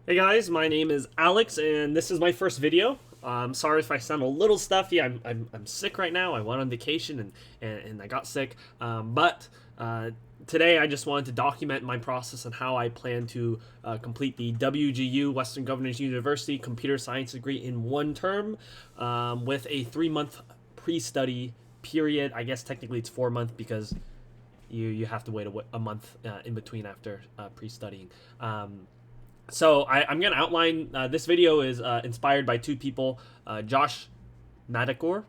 Hey guys, my name is Alex, and this is my first video. Sorry if I sound a little stuffy. I'm sick right now. I went on vacation and I got sick. But today I just wanted to document my process and how I plan to complete the WGU Western Governors University Computer Science degree in one term with a 3-month pre-study period. I guess technically it's 4 months because you have to wait a month in between after pre-studying. So I'm going to outline, this video is inspired by two people, Josh Madakor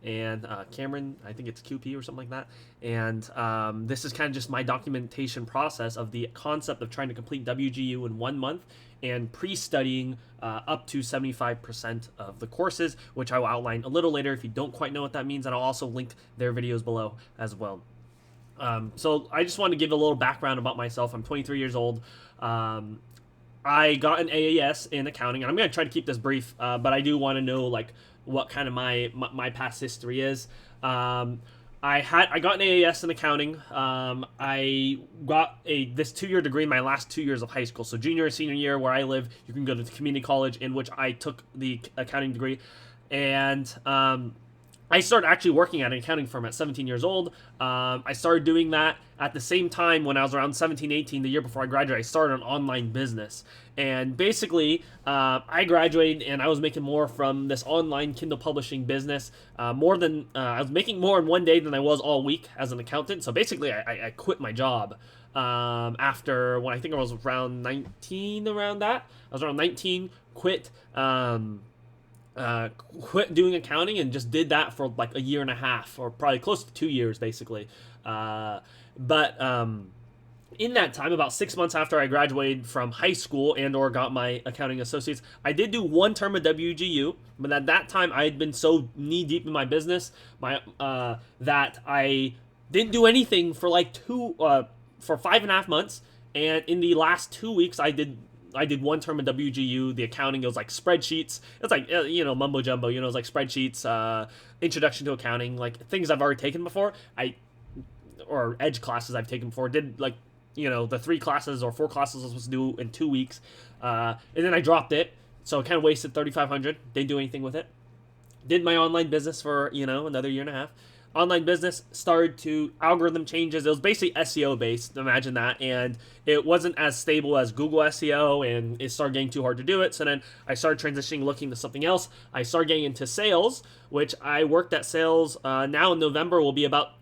and Cameron, I think it's QP or something like that. And this is kind of just my documentation process of the concept of trying to complete WGU in 1 month and pre-studying up to 75% of the courses, which I will outline a little later if you don't quite know what that means. And I'll also link their videos below as well. So I just want to give a little background about myself. I'm 23 years old. I got an AAS in accounting, and I'm going to try to keep this brief, but I do want to know like what kind of my past history is. I got an AAS in accounting. I got this 2-year degree in my last 2 years of high school. So junior and senior year where I live, you can go to the community college in which I took the accounting degree. And I started actually working at an accounting firm at 17 years old. I started doing that at the same time when I was around 17, 18, the year before I graduated. I started an online business. And basically, I graduated and I was making more from this online Kindle publishing business. I was making more in one day than I was all week as an accountant. So basically, I quit my job after when I think I was around 19, around that. I was around 19, quit. Quit doing accounting and just did that for like a year and a half, or probably close to 2 years basically. But in that time, about 6 months after I graduated from high school and or got my accounting associates, I did do one term of WGU, but at that time I had been so knee deep in my business that I didn't do anything for like for 5.5 months. And in the last 2 weeks I did one term of WGU. The accounting, it was like spreadsheets. It's like, mumbo jumbo, it was like spreadsheets, introduction to accounting, like things I've already taken before. Or edge classes I've taken before. Did like, the 3 classes or 4 classes I was supposed to do in 2 weeks. And then I dropped it. So I kind of wasted $3,500. Didn't do anything with it. Did my online business for, another year and a half. Online business started to algorithm changes. It was basically SEO based, imagine that, and it wasn't as stable as Google SEO, and it started getting too hard to do it. So then I started transitioning, looking to something else. I started getting into sales, which I worked at sales. Now in November will be about,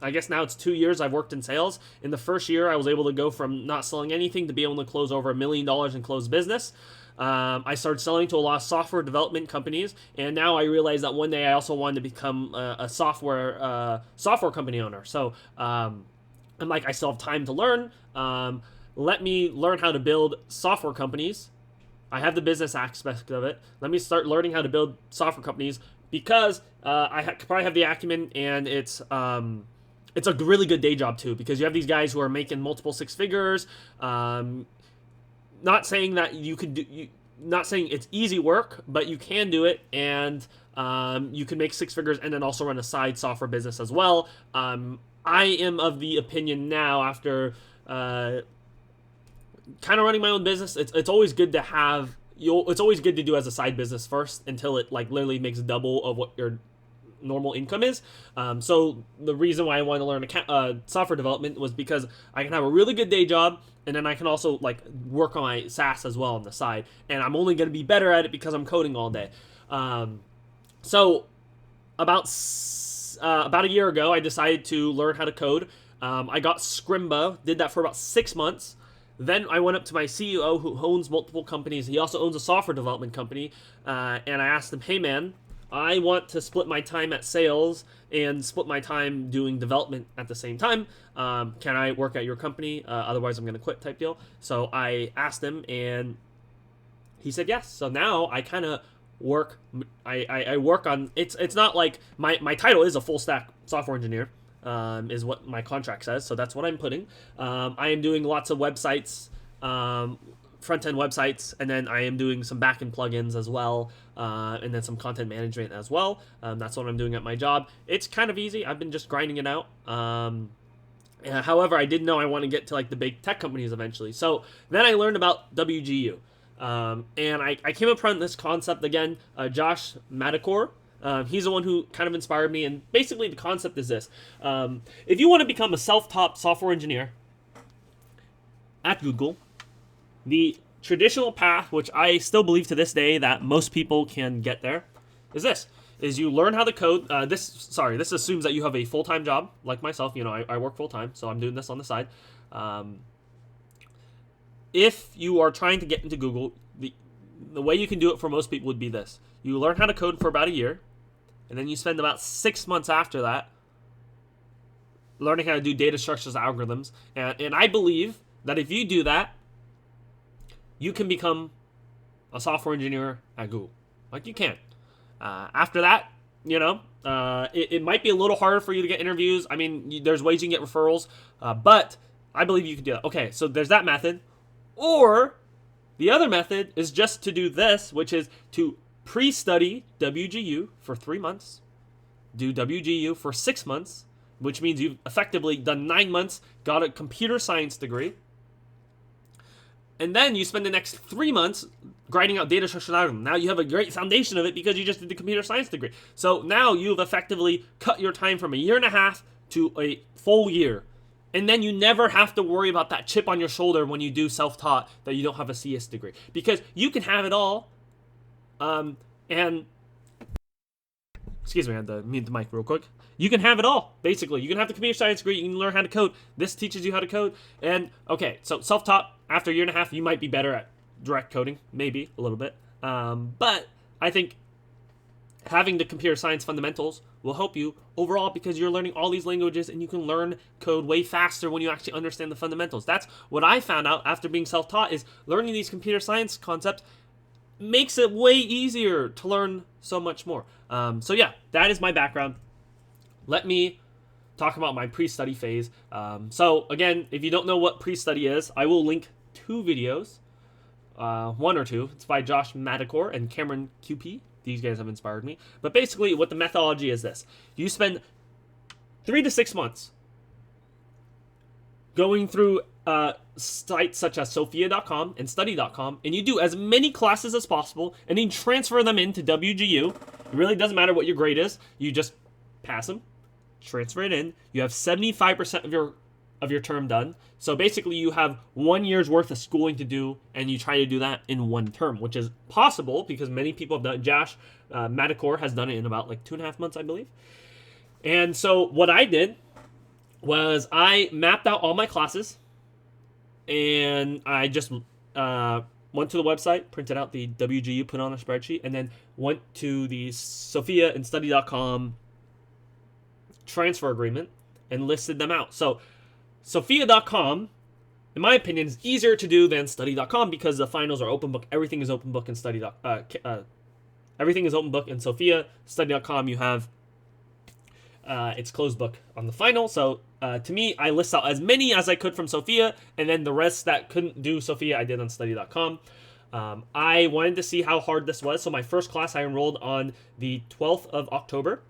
I guess now it's 2 years I've worked in sales. In the first year, I was able to go from not selling anything to be able to close over $1 million in closed business. I started selling to a lot of software development companies, and now I realize that one day I also wanted to become a software company owner. So I'm like, I still have time to learn. Let me learn how to build software companies. I have the business aspect of it. Let me start learning how to build software companies because I probably have the acumen, and it's a really good day job too, because you have these guys who are making multiple 6 figures. Not saying that not saying it's easy work, but you can do it, and you can make 6 figures and then also run a side software business as well. I am of the opinion now, after kind of running my own business, it's always good to have it's always good to do as a side business first until it like literally makes double of what your normal income is. So the reason why I wanted to learn software development was because I can have a really good day job, and then I can also like work on my SaaS as well on the side, and I'm only going to be better at it because I'm coding all day. So about a year ago, I decided to learn how to code. I got Scrimba, did that for about 6 months. Then I went up to my CEO, who owns multiple companies. He also owns a software development company, and I asked him, "Hey man, I want to split my time at sales and split my time doing development at the same time. Can I work at your company? Otherwise, I'm going to quit," type deal. So I asked him, and he said yes. So now I kind of work. I work on. It's not like my title is a full stack software engineer. Is what my contract says. So that's what I'm putting. I am doing lots of websites. Front-end websites, and then I am doing some back-end plugins as well, and then some content management as well. That's what I'm doing at my job. It's kind of easy. I've been just grinding it out. However, I did know I want to get to like the big tech companies eventually. So then I learned about WGU. And I came upon this concept again. Josh Madakor, he's the one who kind of inspired me. And basically, the concept is this: if you want to become a self-taught software engineer at Google, the traditional path, which I still believe to this day that most people can get there, is this: is you learn how to code. This assumes that you have a full-time job like myself. You know, I work full-time, so I'm doing this on the side. If you are trying to get into Google, the way you can do it for most people would be this: you learn how to code for about a year, and then you spend about 6 months after that learning how to do data structures, algorithms, and I believe that if you do that, you can become a software engineer at Google. Like, you can. After that, you know, it might be a little harder for you to get interviews. I mean, there's ways you can get referrals, but I believe you can do that. Okay, so there's that method. Or the other method is just to do this, which is to pre-study WGU for 3 months, do WGU for 6 months, which means you've effectively done 9 months, got a computer science degree, and then you spend the next 3 months grinding out data structure algorithm. Now you have a great foundation of it because you just did the computer science degree. So now you've effectively cut your time from a year and a half to a full year. And then you never have to worry about that chip on your shoulder when you do self-taught that you don't have a CS degree. Because you can have it all. And excuse me, I had to mute the mic real quick. You can have it all, basically. You can have the computer science degree, you can learn how to code. This teaches you how to code. And, okay, so self-taught, after a year and a half, you might be better at direct coding, maybe, a little bit. But I think having the computer science fundamentals will help you overall because you're learning all these languages and you can learn code way faster when you actually understand the fundamentals. That's what I found out after being self-taught, is learning these computer science concepts makes it way easier to learn so much more. So yeah, that is my background. Let me talk about my pre-study phase. So again, if you don't know what pre-study is, I will link 2 videos, 1 or 2. It's by Josh Madakor and Cameron QP. These guys have inspired me. But basically, what the methodology is this: you spend 3 to 6 months going through sites such as Sophia.com and Study.com, and you do as many classes as possible, and then transfer them into WGU. It really doesn't matter what your grade is. You just pass them, transfer it in. You have 75% of your term done. So basically, you have 1 year's worth of schooling to do, and you try to do that in 1 term, which is possible because many people have done it. Josh Madakor has done it in about like 2.5 months, I believe. And so what I did was I mapped out all my classes, and I just went to the website, printed out the WGU, put on a spreadsheet, and then went to the Sophia and Study.com transfer agreement and listed them out. So Sophia.com, in my opinion, is easier to do than Study.com because the finals are open book. Everything is open book in everything is open book in Sophia. Study.com, you have it's closed book on the final. So to me, I list out as many as I could from Sophia, and then the rest that couldn't do Sophia, I did on Study.com. I wanted to see how hard this was. So my first class I enrolled on the 12th of October.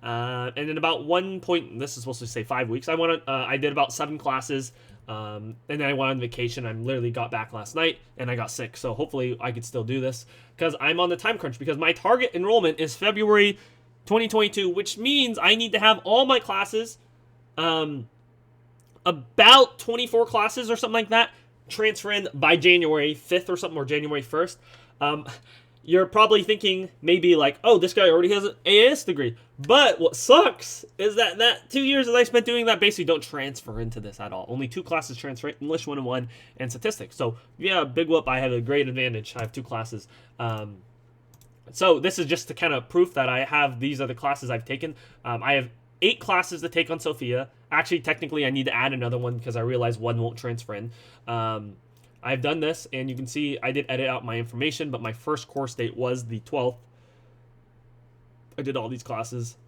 And in about one point, this is supposed to say 5 weeks, I did about 7 classes, and then I went on vacation. I literally got back last night, and I got sick, so hopefully I could still do this, because I'm on the time crunch, because my target enrollment is February 2022, which means I need to have all my classes, about 24 classes or something like that, transfer in by January 5th or something, or January 1st. You're probably thinking maybe like, oh, this guy already has an AS degree. But what sucks is that 2 years that I spent doing that basically don't transfer into this at all. Only 2 classes transfer: English 101 and statistics. So yeah, big whoop, I have a great advantage. I have 2 classes. So this is just to kind of proof that I have, these are the classes I've taken. I have 8 classes to take on Sophia. Actually, technically, I need to add another one because I realized 1 won't transfer in. I've done this, and you can see I did edit out my information, but my first course date was the 12th. I did all these classes,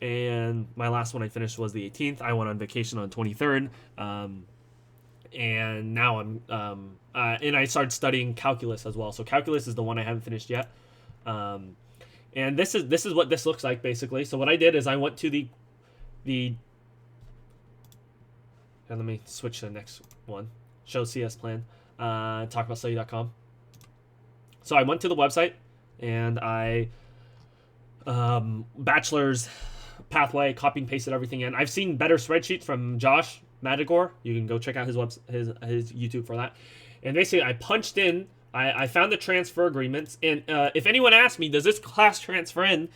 and my last one I finished was the 18th. I went on vacation on 23rd, and now and I started studying calculus as well. So calculus is the one I haven't finished yet, and this is what this looks like basically. So what I did is I went to the and let me switch to the next one. Show CS plan. talkaboutstudy.com. So I went to the website and I bachelor's pathway, copy and pasted everything in. I've seen better spreadsheets from Josh Madagor. You can go check out his YouTube for that. And basically, I punched in. I found the transfer agreements, and if anyone asks me, does this class transfer in?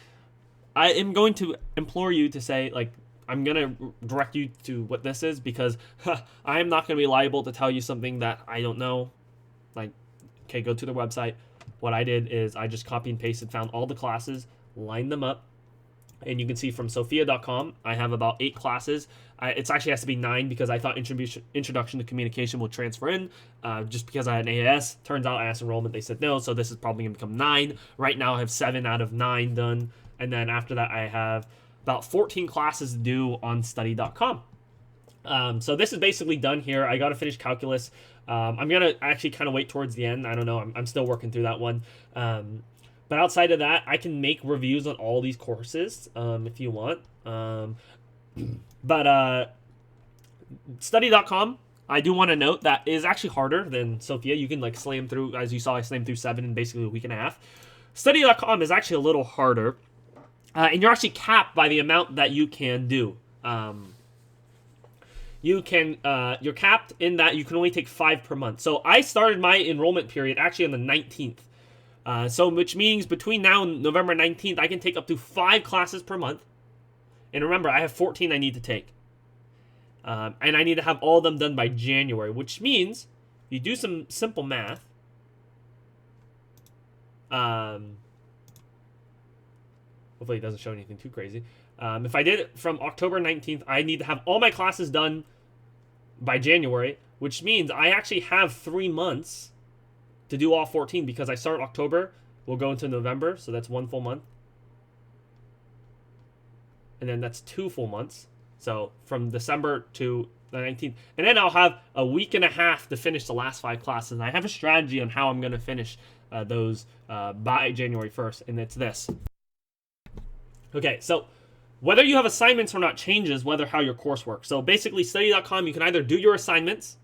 I am going to implore you to say, like, I'm going to direct you to what this is, because I am not going to be liable to tell you something that I don't know. Like, okay, go to the website. What I did is I just copy and pasted, found all the classes, lined them up, and you can see from Sophia.com, I have about 8 classes. It actually has to be 9 because I thought Introduction to Communication would transfer in just because I had an AS. Turns out I asked enrollment, they said no, so this is probably going to become 9. Right now I have 7 out of 9 done, and then after that I have about 14 classes due on study.com. So this is basically done here. I got to finish calculus. I'm going to actually kind of wait towards the end. I don't know. I'm still working through that one. But outside of that, I can make reviews on all these courses if you want. But study.com, I do want to note that is actually harder than Sophia. You can like slam through, as you saw, I slammed through 7 in basically a week and a half. Study.com is actually a little harder. And you're actually capped by the amount that you can do. You're capped in that you can only take 5 per month. So I started my enrollment period actually on the 19th. So which means between now and November 19th, I can take up to 5 classes per month. And remember, I have 14 I need to take. And I need to have all of them done by January, which means you do some simple math. Hopefully it doesn't show anything too crazy. If I did it from October 19th, I need to have all my classes done by January, which means I actually have 3 months to do all 14 because I start October, we'll go into November, so that's 1 full month. And then that's 2 full months. So from December to the 19th. And then I'll have a week and a half to finish the last 5 classes. And I have a strategy on how I'm going to finish those by January 1st, and it's this. Okay, so whether you have assignments or not changes whether how your course works. So basically, study.com, you can either do your assignments.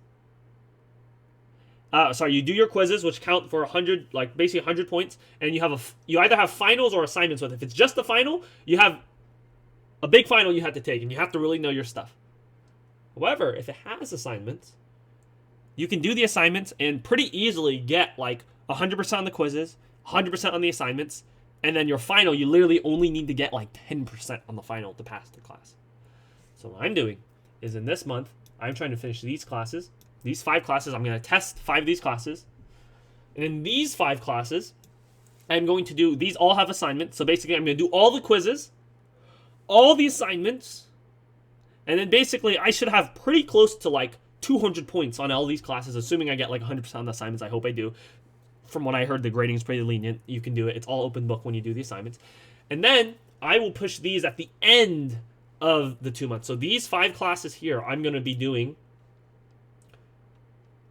You do your quizzes, which count for 100, like basically 100 points, and you either have finals or assignments with it. If it's just the final, you have a big final you have to take, and you have to really know your stuff. However, if it has assignments, you can do the assignments and pretty easily get like 100% on the quizzes, 100% on the assignments, and then your final, you literally only need to get like 10% on the final to pass the class. So what I'm doing is in this month, I'm trying to finish these classes. These 5 classes, I'm going to test 5 of these classes. And in these 5 classes, I'm going to do, these all have assignments. So basically, I'm going to do all the quizzes, all the assignments, and then basically, I should have pretty close to like 200 points on all these classes, assuming I get like 100% on the assignments. I hope I do. From what I heard, the grading is pretty lenient. You can do it. It's all open book when you do the assignments. And then I will push these at the end of the 2 months. So these 5 classes here, I'm going to be doing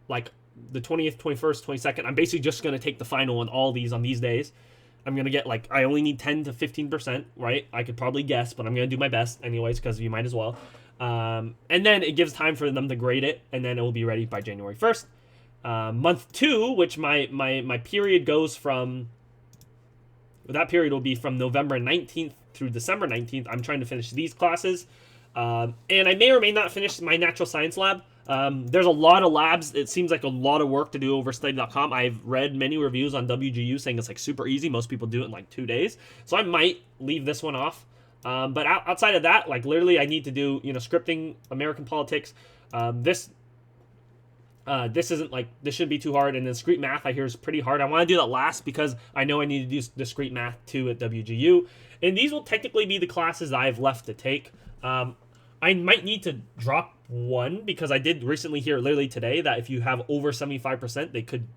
like the 20th, 21st, 22nd. I'm basically just going to take the final on all these on these days. I'm going to get like, I only need 10 to 15%, right? I could probably guess, but I'm going to do my best anyways, because you might as well. And then it gives time for them to grade it, and then it will be ready by January 1st. Month 2, which my period goes from, that period will be from November 19th through December 19th. I'm trying to finish these classes. And I may or may not finish my natural science lab. There's a lot of labs. It seems like a lot of work to do over study.com. I've read many reviews on WGU saying it's like super easy. Most people do it in like 2 days. So I might leave this one off. But outside of that, like literally I need to do, scripting, American politics. This isn't like, this shouldn't be too hard. And then discrete math I hear is pretty hard. I want to do that last because I know I need to do discrete math too at WGU. And these will technically be the classes I have left to take. I might need to drop one because I did recently hear literally today that if you have over 75%,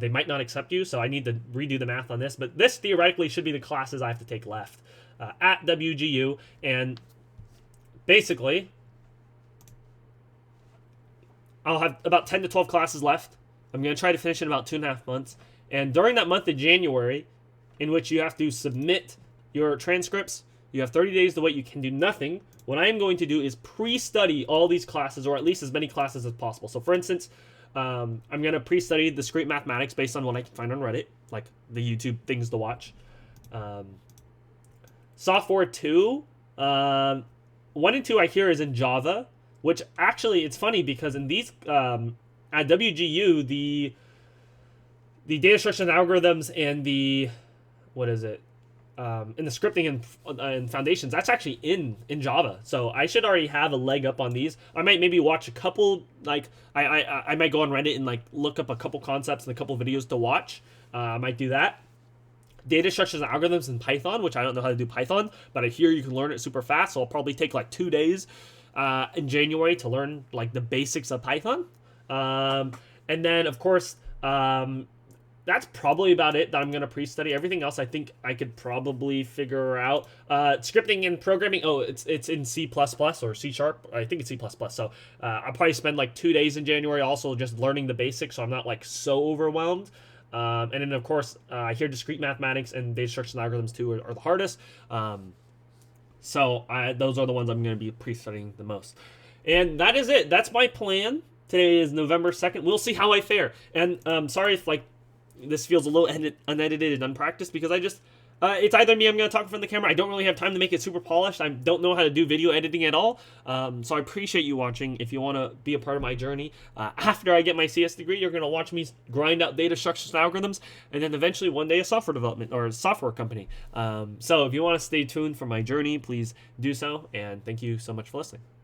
they might not accept you. So I need to redo the math on this. But this theoretically should be the classes I have to take left at WGU. And basically, I'll have about 10 to 12 classes left. I'm going to try to finish in about 2.5 months. And during that month of January, in which you have to submit your transcripts, you have 30 days to wait. You can do nothing. What I am going to do is pre-study all these classes, or at least as many classes as possible. So for instance, I'm gonna pre-study discrete mathematics based on what I can find on Reddit, like the YouTube things to watch. Software 2, 1 and 2 I hear is in Java, which actually it's funny because in these at WGU the data structures and algorithms and the what is it in the scripting and foundations, that's actually in Java, so I should already have a leg up on these. I might maybe watch a couple, like I might go on Reddit and like look up a couple concepts and a couple videos to watch. I might do that. Data structures and algorithms in Python, which I don't know how to do Python, but I hear you can learn it super fast, so I'll probably take like 2 days in January to learn like the basics of Python. And then of course that's probably about it that I'm going to pre-study. Everything else I think I could probably figure out. Scripting and programming, it's in C++ or C Sharp. I think it's C++. So I'll probably spend like 2 days in January also just learning the basics, so I'm not like so overwhelmed. And then of course I hear discrete mathematics and data structures and algorithms too are the hardest. So those are the ones I'm going to be pre-studying the most. And that is it. That's my plan. Today is November 2nd. We'll see how I fare. And sorry if like this feels a little unedited and unpracticed, because I just it's either me, I'm going to talk in front of the camera. I don't really have time to make it super polished. I don't know how to do video editing at all. So I appreciate you watching. If you want to be a part of my journey, after I get my CS degree, you're going to watch me grind out data structures and algorithms, and then eventually one day a software development or a software company. So if you want to stay tuned for my journey, please do so. And thank you so much for listening.